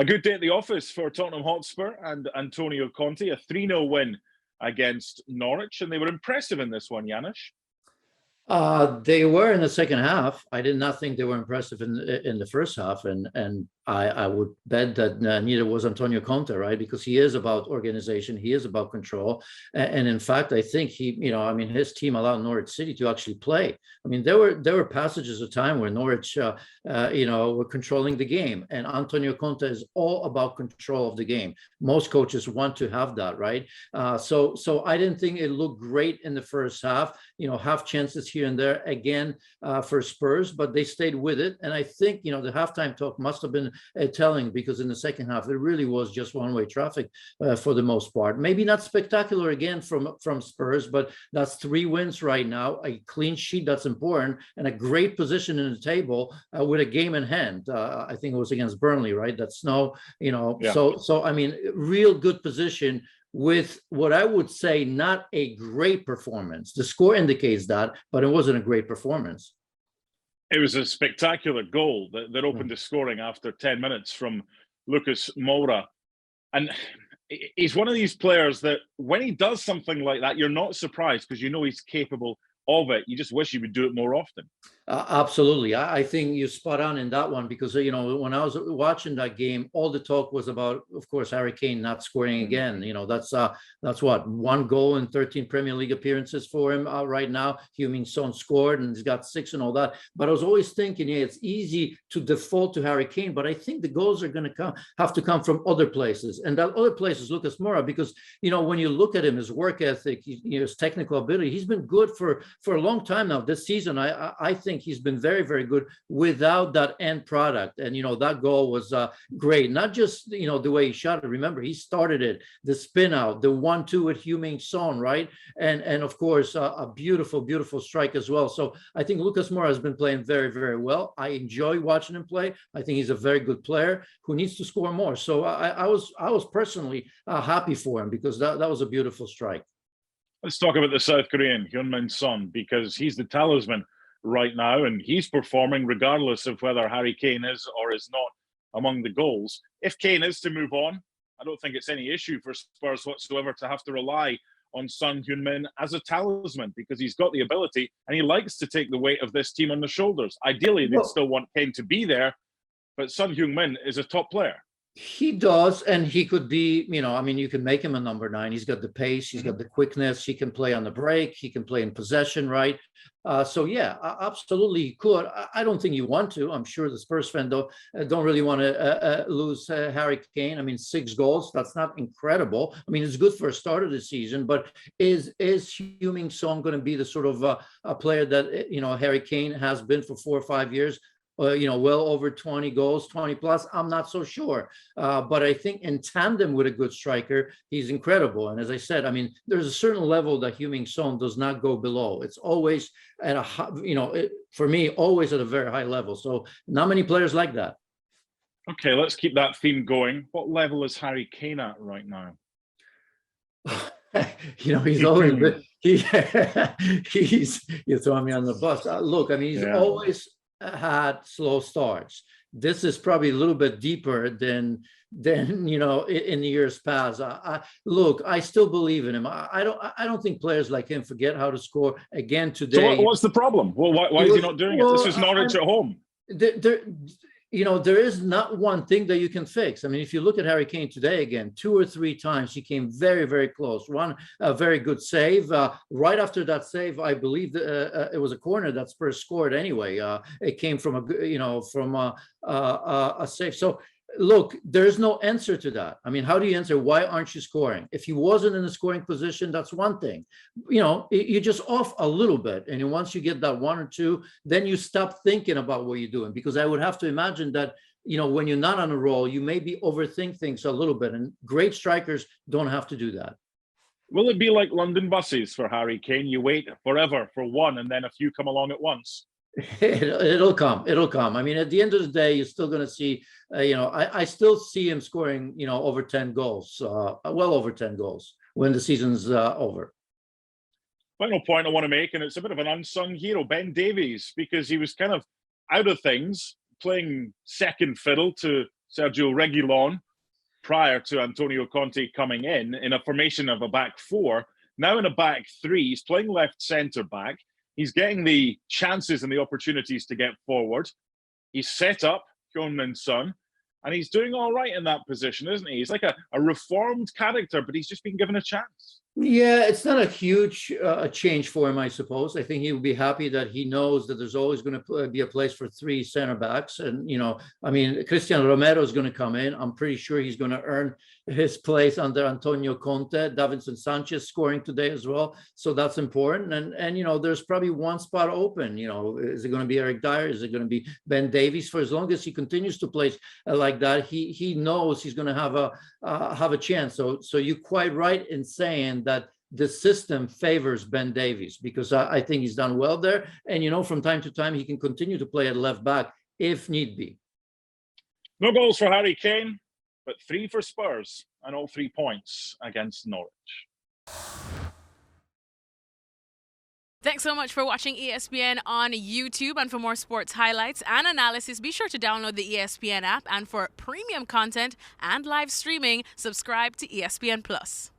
A good day at the office for Tottenham Hotspur and Antonio Conte, a 3-0 win against Norwich, and they were impressive in this one, Janusz. They were in the second half. I did not think they were impressive in the first half, and I would bet that neither was Antonio Conte, right? Because he is about organization, he is about control, and in fact, I think his team allowed Norwich City to actually play. I mean, there were passages of time where Norwich, were controlling the game, and Antonio Conte is all about control of the game. Most coaches want to have that, right? So I didn't think it looked great in the first half. Half chances here and there again for Spurs, but they stayed with it. And I think, the halftime talk must have been telling, because in the second half, it really was just one-way traffic for the most part. Maybe not spectacular again from Spurs, but that's 3 wins right now, a clean sheet that's important, and a great position in the table with a game in hand. I think it was against Burnley, right? That's Yeah. So I mean, real good position with what I would say not a great performance. The score indicates that, but it wasn't a great performance. It was a spectacular goal that opened the scoring after 10 minutes from Lucas Moura. And he's one of these players that when he does something like that, you're not surprised because he's capable of it. You just wish he would do it more often. Absolutely. I think you're spot on in that one, because, when I was watching that game, all the talk was about, of course, Harry Kane not scoring again. That's what, 1 goal in 13 Premier League appearances for him right now. HeungMin Son scored and he's got 6 and all that. But I was always thinking, it's easy to default to Harry Kane, but I think the goals are going to have to come from other places. And that other place is Lucas Moura, because, when you look at him, his work ethic, his technical ability, he's been good for a long time now. This season, I think he's been very, very good without that end product. And, that goal was great. Not just, the way he shot it. Remember, he started it, the spin out, the 1-2 with HeungMin Son, right? And of course, a beautiful, beautiful strike as well. So I think Lucas Moura has been playing very, very well. I enjoy watching him play. I think he's a very good player who needs to score more. So I was personally happy for him, because that was a beautiful strike. Let's talk about the South Korean, HeungMin Son, because he's the talisman right now, and he's performing regardless of whether Harry Kane is or is not among the goals. If Kane is to move on, I don't think it's any issue for Spurs whatsoever to have to rely on Son HeungMin as a talisman, because he's got the ability and he likes to take the weight of this team on the shoulders. Ideally, they'd still want Kane to be there, but Son HeungMin is a top player. He does, and he could be, you can make him a number 9. He's got the pace, he's got the quickness, he can play on the break, he can play in possession, right? So yeah, absolutely he could. I don't think you want to. I'm sure the Spurs fan don't really want to lose Harry Kane. 6 goals, that's not incredible. It's good for a start of the season, but is HeungMin Son going to be the sort of a player that Harry Kane has been for 4 or 5 years? Well over 20 goals, 20 plus, I'm not so sure. But I think in tandem with a good striker, he's incredible. And as I said, there's a certain level that HeungMin Son does not go below. It's always at a, for me, always at a very high level. So not many players like that. Okay, let's keep that theme going. What level is Harry Kane at right now? He's always been, you're throwing me on the bus. Look, he's always had slow starts. This is probably a little bit deeper than in the years past. I still believe in him. I don't think players like him forget how to score again today. So what's the problem? Well, why is he not doing it? This is Norwich at home. There is not one thing that you can fix. If you look at Harry Kane today, again, 2 or 3 times he came very, very close. One, a very good save. Right after that save, I believe it was a corner that Spurs scored anyway. It came from a save. So look, there's no answer to that. How do you answer? Why aren't you scoring? If he wasn't in the scoring position, that's one thing. You're just off a little bit. And once you get that 1 or 2, then you stop thinking about what you're doing. Because I would have to imagine that, when you're not on a roll, you maybe overthink things a little bit. And great strikers don't have to do that. Will it be like London buses for Harry Kane? You wait forever for one, and then a few come along at once. It'll come. At the end of the day, you're still going to see, I still see him scoring, over 10 goals, well over 10 goals when the season's over. Final point I want to make, and it's a bit of an unsung hero, Ben Davies, because he was kind of out of things, playing second fiddle to Sergio Reguilon prior to Antonio Conte coming in a formation of a back four. Now in a back three, he's playing left centre back. He's getting the chances and the opportunities to get forward. He's set up HeungMin Son, and he's doing all right in that position, isn't he? He's like a reformed character, but he's just been given a chance. Yeah, it's not a huge change for him, I suppose. I think he will be happy that he knows that there's always going to be a place for three center backs. And, I mean, Cristian Romero is going to come in. I'm pretty sure he's going to earn his place under Antonio Conte. Davinson Sanchez scoring today as well. So that's important. And there's probably one spot open. Is it going to be Eric Dyer? Is it going to be Ben Davies? For as long as he continues to play like that, he knows he's going to have a chance. So you're quite right in saying that the system favors Ben Davies, because I think he's done well there. And, from time to time, he can continue to play at left back if need be. No goals for Harry Kane, but 3 for Spurs and all 3 points against Norwich. Thanks so much for watching ESPN on YouTube. And for more sports highlights and analysis, be sure to download the ESPN app. And for premium content and live streaming, subscribe to ESPN Plus.